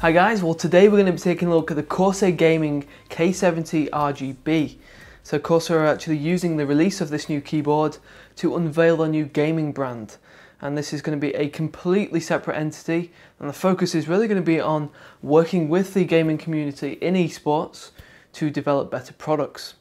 Hi guys, well today we're going to be taking a look at the Corsair Gaming K70 RGB. So Corsair are actually using the release of this new keyboard to unveil a new gaming brand. And this is going to be a completely separate entity, and the focus is really going to be on working with the gaming community in esports to develop better products.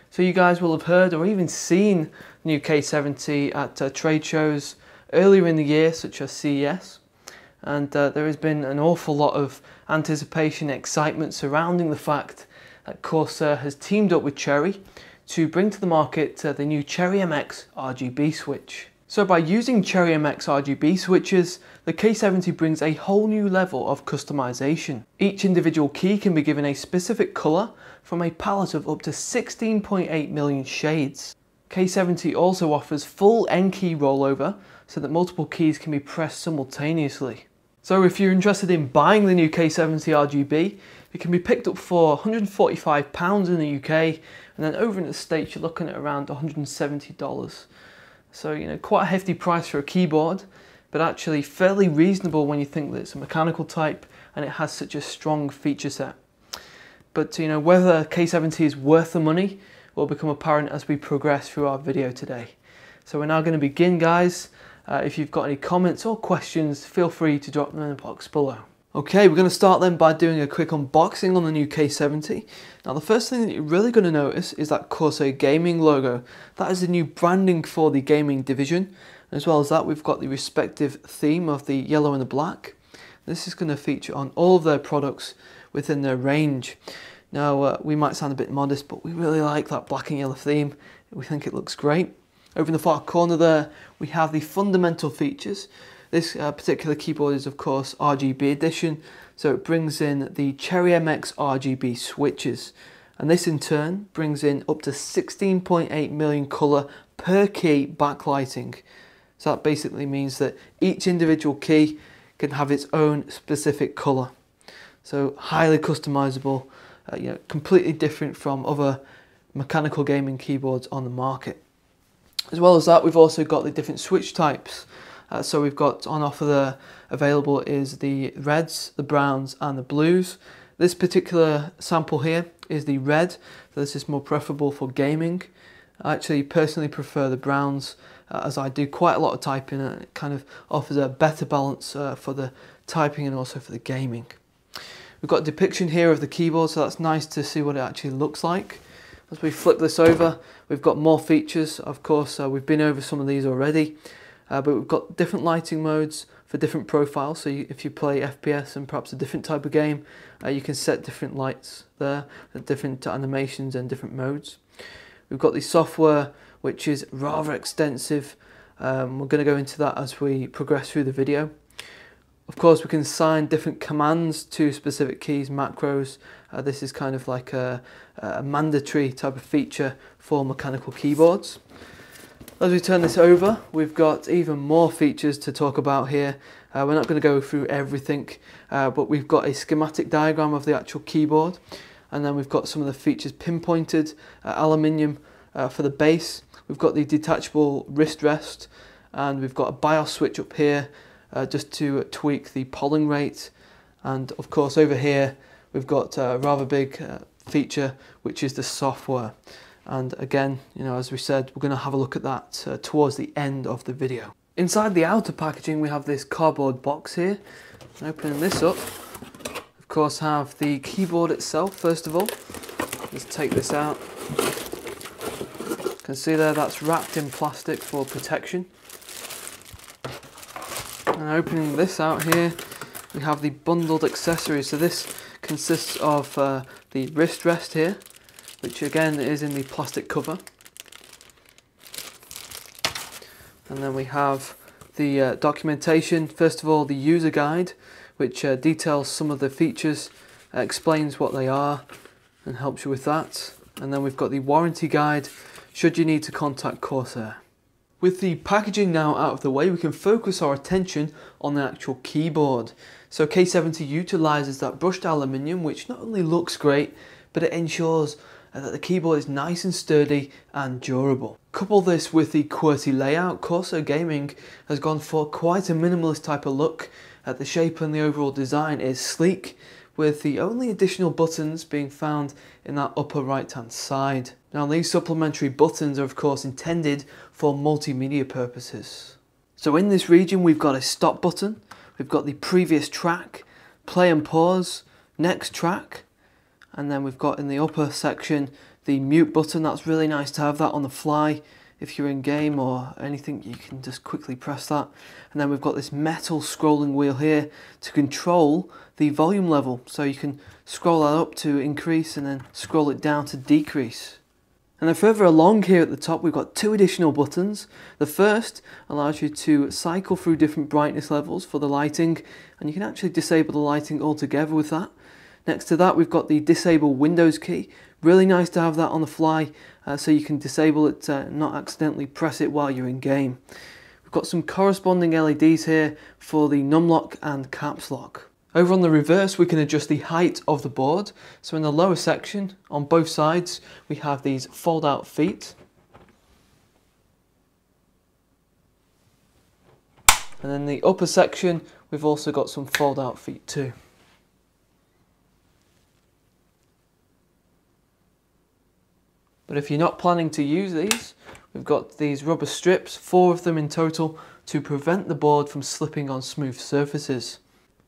So you guys will have heard or even seen the new K70 at trade shows earlier in the year, such as CES. And there has been an awful lot of anticipation and excitement surrounding the fact that Corsair has teamed up with Cherry to bring to the market the new Cherry MX RGB switch. So by using Cherry MX RGB switches, the K70 brings a whole new level of customization. Each individual key can be given a specific colour from a palette of up to 16.8 million shades. K70 also offers full N key rollover so that multiple keys can be pressed simultaneously. So if you're interested in buying the new K70 RGB, it can be picked up for £145 in the UK, and then over in the States you're looking at around $170. So, you know, quite a hefty price for a keyboard, but actually fairly reasonable when you think that it's a mechanical type and it has such a strong feature set. But, you know, whether K70 is worth the money will become apparent as we progress through our video today. So we're now going to begin, guys. If you've got any comments or questions, feel free to drop them in the box below. Okay, we're going to start then by doing a quick unboxing on the new K70. Now the first thing that you're really going to notice is that Corsair Gaming logo. That is the new branding for the gaming division. As well as that, we've got the respective theme of the yellow and the black. This is going to feature on all of their products within their range. Now we might sound a bit modest, but we really like that black and yellow theme. We think it looks great. Over in the far corner there, we have the fundamental features. This particular keyboard is of course RGB edition, so it brings in the Cherry MX RGB switches. And this in turn brings in up to 16.8 million colour per key backlighting. So that basically means that each individual key can have its own specific colour. So highly customizable, you know, completely different from other mechanical gaming keyboards on the market. As well as that, we've also got the different switch types. So we've got on offer there available is the reds, the browns and the blues. This particular sample here is the red, so this is more preferable for gaming. I actually personally prefer the browns as I do quite a lot of typing, and it kind of offers a better balance for the typing and also for the gaming. We've got a depiction here of the keyboard, so that's nice to see what it actually looks like. As we flip this over, we've got more features. Of course, we've been over some of these already, but we've got different lighting modes for different profiles. So if you play FPS and perhaps a different type of game, you can set different lights there, different animations and different modes. We've got the software, which is rather extensive. We're going to go into that as we progress through the video. Of course, we can assign different commands to specific keys, macros. This is kind of like a mandatory type of feature for mechanical keyboards. As we turn this over, we've got even more features to talk about here. We're not going to go through everything, but we've got a schematic diagram of the actual keyboard, and then we've got some of the features pinpointed, aluminium for the base. We've got the detachable wrist rest, and we've got a BIOS switch up here just to tweak the polling rate. And of course over here we've got a rather big feature, which is the software. And again, you know, as we said, we're going to have a look at that towards the end of the video. Inside the outer packaging we have this cardboard box here. Opening this up, of course have the keyboard itself first of all. Let's take this out. You can see there that's wrapped in plastic for protection. And opening this out here, we have the bundled accessories. So this consists of the wrist rest here, which again is in the plastic cover. And then we have the documentation. First of all, the user guide, which details some of the features, explains what they are and helps you with that. And then we've got the warranty guide, should you need to contact Corsair. With the packaging now out of the way, we can focus our attention on the actual keyboard. So K70 utilises that brushed aluminium, which not only looks great, but it ensures that the keyboard is nice and sturdy and durable. Couple this with the QWERTY layout, Corsair Gaming has gone for quite a minimalist type of look, The shape and the overall design is sleek, with the only additional buttons being found in that upper right hand side. Now these supplementary buttons are of course intended for multimedia purposes. So in this region we've got a stop button, we've got the previous track, play and pause, next track, and then we've got in the upper section the mute button. That's really nice to have that on the fly. If you're in game or anything, you can just quickly press that. And then we've got this metal scrolling wheel here to control the volume level. So you can scroll that up to increase and then scroll it down to decrease. And then further along here at the top, we've got two additional buttons. The first allows you to cycle through different brightness levels for the lighting, and you can actually disable the lighting altogether with that. Next to that, we've got the disable Windows key. Really nice to have that on the fly, so you can disable it, not accidentally press it while you're in game. We've got some corresponding LEDs here for the numlock and caps lock. Over on the reverse, we can adjust the height of the board. So in the lower section, on both sides, we have these fold out feet. And in the upper section, we've also got some fold out feet too. But if you're not planning to use these, we've got these rubber strips, 4 of them in total, to prevent the board from slipping on smooth surfaces.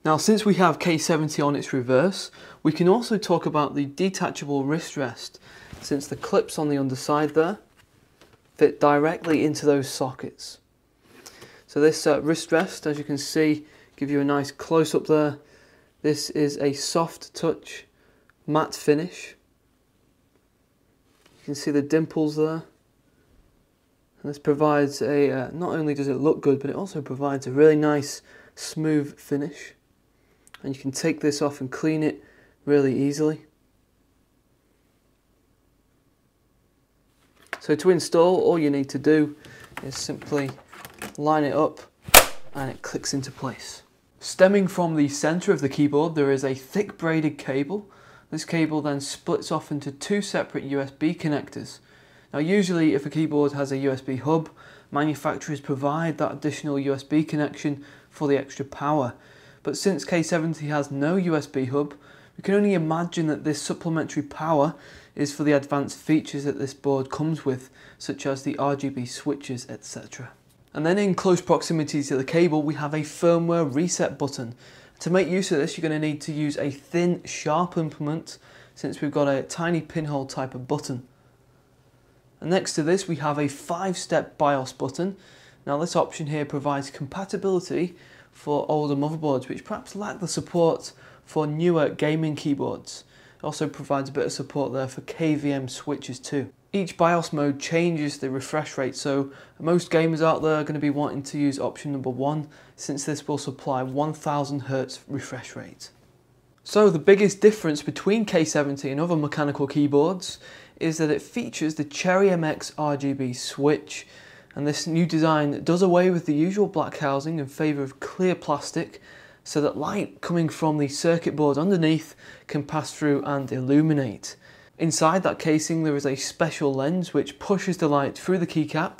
Now, since we have K70 on its reverse, we can also talk about the detachable wrist rest, since the clips on the underside there fit directly into those sockets. So this wrist rest, as you can see, give you a nice close-up there. This is a soft touch matte finish. You can see the dimples there, and this provides a, not only does it look good, but it also provides a really nice smooth finish, and you can take this off and clean it really easily. So to install, all you need to do is simply line it up and it clicks into place. Stemming from the center of the keyboard, there is a thick braided cable. This cable then splits off into 2 separate USB connectors. Now usually if a keyboard has a USB hub, manufacturers provide that additional USB connection for the extra power. But since K70 has no USB hub, we can only imagine that this supplementary power is for the advanced features that this board comes with, such as the RGB switches, etc. And then in close proximity to the cable, we have a firmware reset button. To make use of this, you're going to need to use a thin, sharp implement, since we've got a tiny pinhole type of button. And next to this, we have a 5-step BIOS button. Now this option here provides compatibility for older motherboards, which perhaps lack the support for newer gaming keyboards. It also provides a bit of support there for KVM switches too. Each BIOS mode changes the refresh rate, so most gamers out there are going to be wanting to use option number 1, since this will supply 1000 Hz refresh rate. So the biggest difference between K70 and other mechanical keyboards is that it features the Cherry MX RGB switch, and this new design does away with the usual black housing in favour of clear plastic, so that light coming from the circuit board underneath can pass through and illuminate. Inside that casing there is a special lens which pushes the light through the keycap,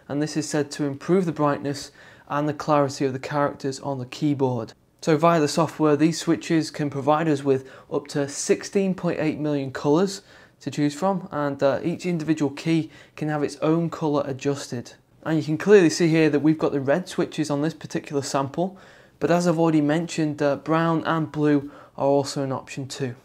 and this is said to improve the brightness and the clarity of the characters on the keyboard. So via the software, these switches can provide us with up to 16.8 million colours to choose from, and each individual key can have its own colour adjusted. And you can clearly see here that we've got the red switches on this particular sample, but as I've already mentioned, brown and blue are also an option too.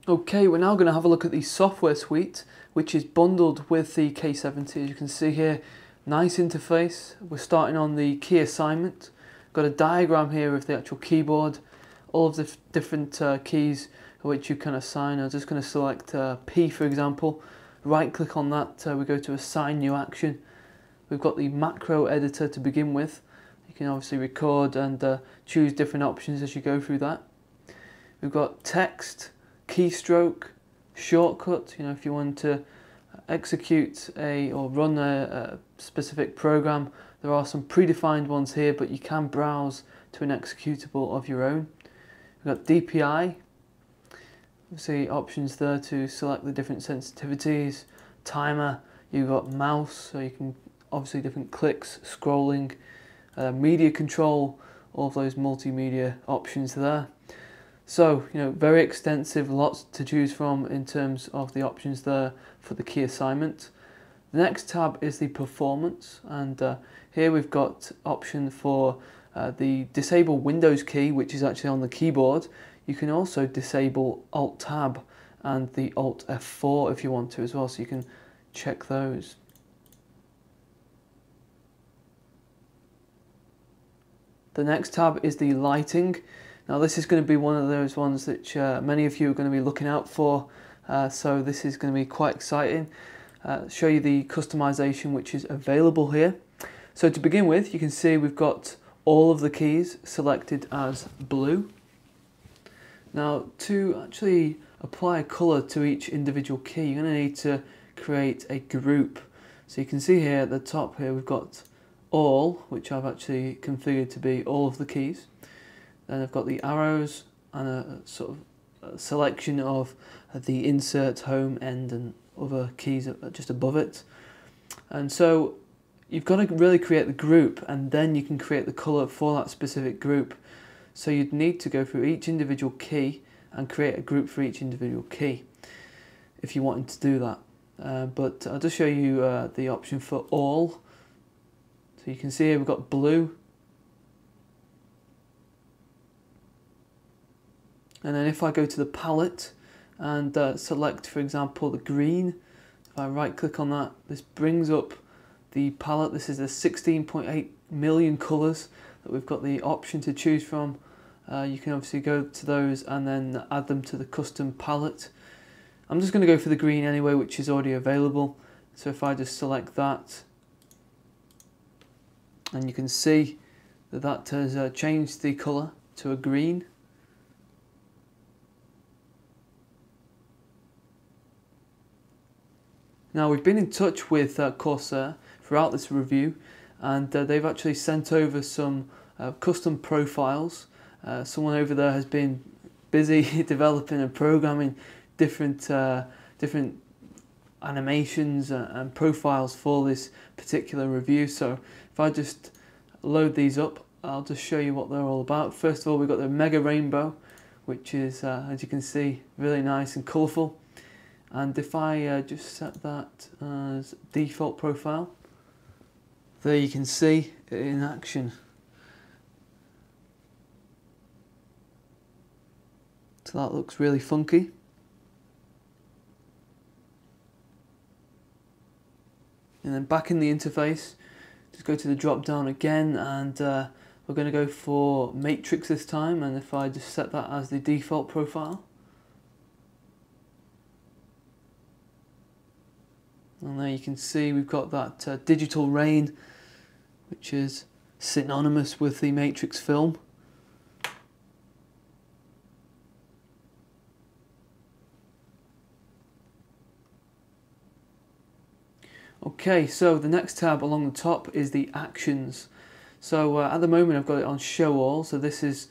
Okay, we're now going to have a look at the software suite, which is bundled with the K70. As you can see here, nice interface. We're starting on the key assignment. Got a diagram here of the actual keyboard, all of the different keys which you can assign. I'm just going to select P for example. Right click on that, we go to assign new action. We've got the macro editor to begin with. You can obviously record and choose different options as you go through that. We've got text, keystroke, shortcut, if you want to execute or run a specific program, there are some predefined ones here, but you can browse to an executable of your own. We've got DPI, see options there to select the different sensitivities, timer, you've got mouse, so you can obviously different clicks, scrolling, media control, all of those multimedia options there. So, very extensive, lots to choose from in terms of the options there for the key assignment. The next tab is the performance, and here we've got option for the disable Windows key, which is actually on the keyboard. You can also disable Alt-Tab and the Alt F4 if you want to as well, so you can check those. The next tab is the lighting. Now this is going to be one of those ones that many of you are going to be looking out for, so this is going to be quite exciting. Show you the customization which is available here. So to begin with, you can see we've got all of the keys selected as blue. Now to actually apply a colour to each individual key, you're going to need to create a group. So you can see here at the top here we've got all, which I've actually configured to be all of the keys. Then I've got the arrows and a sort of a selection of the insert, home, end and other keys just above it. And so you've got to really create the group, and then you can create the colour for that specific group. So you'd need to go through each individual key and create a group for each individual key if you wanted to do that. But I'll just show you the option for all. So you can see here we've got blue. And then if I go to the palette and select, for example, the green, if I right click on that, this brings up the palette. This is the 16.8 million colours that we've got the option to choose from. You can obviously go to those and then add them to the custom palette. I'm just going to go for the green anyway, which is already available. So if I just select that, and you can see that that has changed the colour to a green. Now we've been in touch with Corsair throughout this review, and they've actually sent over some custom profiles. Someone over there has been busy developing and programming different animations and profiles for this particular review. So if I just load these up, I'll just show you what they're all about. First of all, we've got the Mega Rainbow, which is, as you can see, really nice and colourful. And if I just set that as default profile, there you can see it in action. So that looks really funky. And then back in the interface, just go to the drop down again, and we're going to go for matrix this time. And if I just set that as the default profile, and there you can see we've got that digital rain, which is synonymous with the matrix film. Okay, so the next tab along the top is the actions. So at the moment I've got it on show all, so this is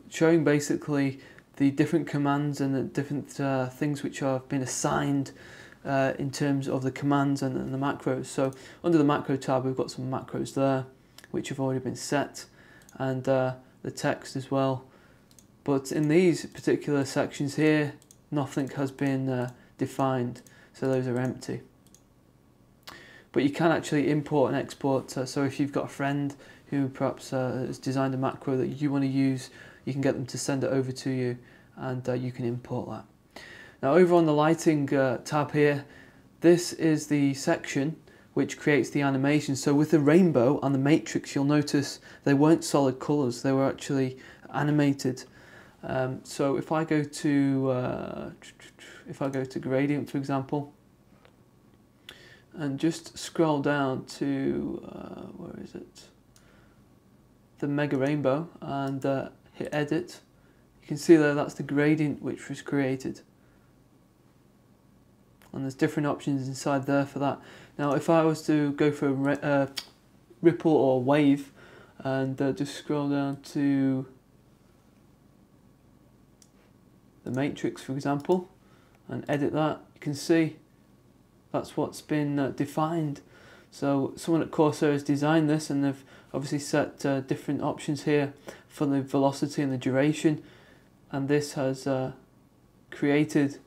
showing basically the different commands and the different things which have been assigned in terms of the commands and the macros. So under the macro tab we've got some macros there which have already been set, and the text as well. But in these particular sections here, nothing has been defined, so those are empty. But you can actually import and export, so if you've got a friend who perhaps has designed a macro that you want to use, you can get them to send it over to you, and you can import that. Now over on the lighting tab here, this is the section which creates the animation. So with the rainbow and the matrix, you'll notice they weren't solid colours, they were actually animated. So if I go to gradient, for example, and just scroll down to, where is it? The Mega Rainbow, and hit edit. You can see there that's the gradient which was created. And there's different options inside there for that. Now if I was to go for a ripple or wave, and just scroll down to the matrix, for example, and edit that, you can see that's what's been defined. So someone at Corsair has designed this, and they've obviously set different options here for the velocity and the duration, and this has created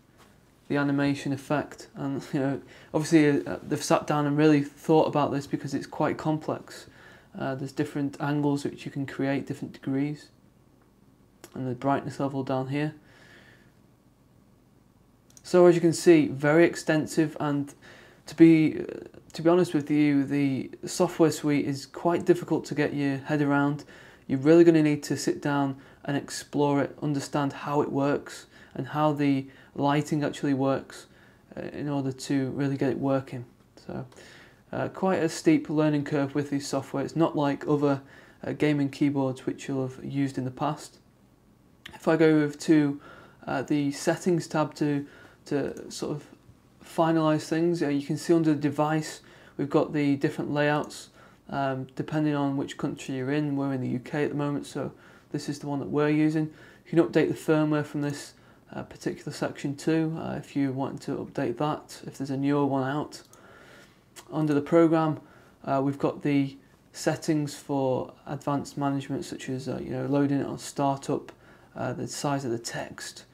the animation effect. And obviously they've sat down and really thought about this because it's quite complex. There's different angles which you can create, different degrees, and the brightness level down here. So as you can see, very extensive, and to be honest with you, the software suite is quite difficult to get your head around. You're really going to need to sit down and explore it, understand how it works and how the lighting actually works in order to really get it working. So quite a steep learning curve with this software. It's not like other gaming keyboards which you'll have used in the past. If I go over to the settings tab to sort of finalize things, you can see under the device we've got the different layouts depending on which country you're in. We're in the UK at the moment, so this is the one that we're using. You can update the firmware from this particular section too, if you want to update that, if there's a newer one out. Under the program, we've got the settings for advanced management, such as loading it on startup, the size of the text,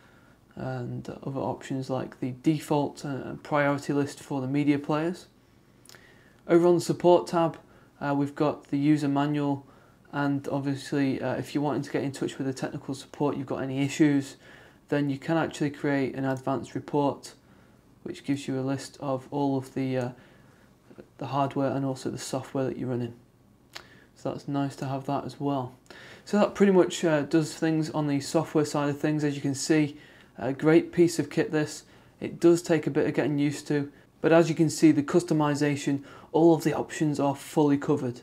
and other options like the default and priority list for the media players. Over on the support tab, we've got the user manual, and obviously if you're wanting to get in touch with the technical support, you've got any issues, then you can actually create an advanced report which gives you a list of all of the hardware and also the software that you're running. So that's nice to have that as well. So that pretty much does things on the software side of things. As you can see, a great piece of kit this. It does take a bit of getting used to, but as you can see, the customization, all of the options are fully covered.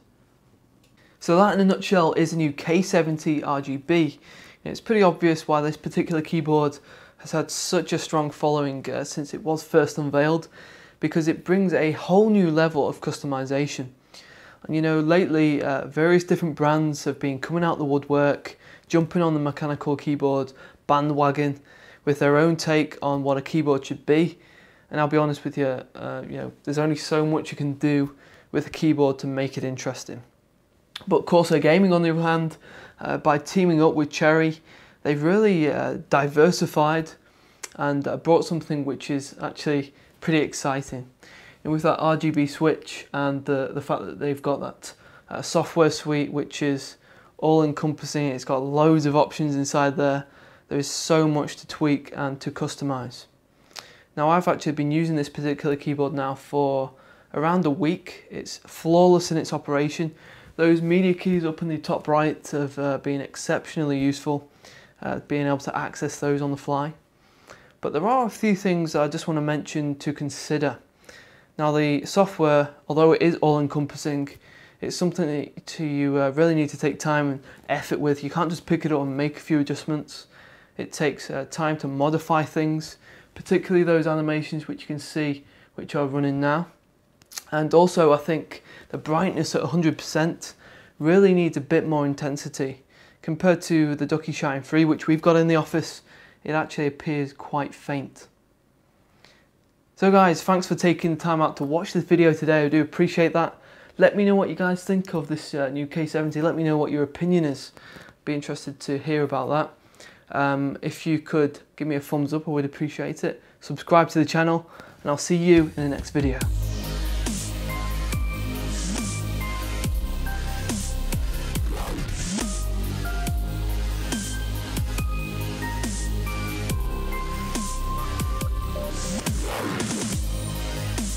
So that in a nutshell is a new K70 RGB. It's pretty obvious why this particular keyboard has had such a strong following since it was first unveiled, because it brings a whole new level of customization. And lately various different brands have been coming out the woodwork, jumping on the mechanical keyboard bandwagon with their own take on what a keyboard should be. And I'll be honest with you, there's only so much you can do with a keyboard to make it interesting. But Corsair Gaming, on the other hand, by teaming up with Cherry, they've really diversified and brought something which is actually pretty exciting. And with that RGB switch and the fact that they've got that software suite which is all encompassing, it's got loads of options inside there. There is so much to tweak and to customize. Now I've actually been using this particular keyboard now for around a week. It's flawless in its operation. Those media keys up in the top right have been exceptionally useful, being able to access those on the fly. But there are a few things I just want to mention to consider. Now the software, although it is all-encompassing, it's something that you really need to take time and effort with. You can't just pick it up and make a few adjustments. It takes time to modify things, particularly those animations which you can see which are running now. And also I think the brightness at 100% really needs a bit more intensity. Compared to the Ducky Shine 3 which we've got in the office, it actually appears quite faint. So guys, thanks for taking the time out to watch this video today. I do appreciate that. Let me know what you guys think of this new K70. Let me know what your opinion is. Be interested to hear about that. If you could give me a thumbs up, I would appreciate it. Subscribe to the channel, and I'll see you in the next video.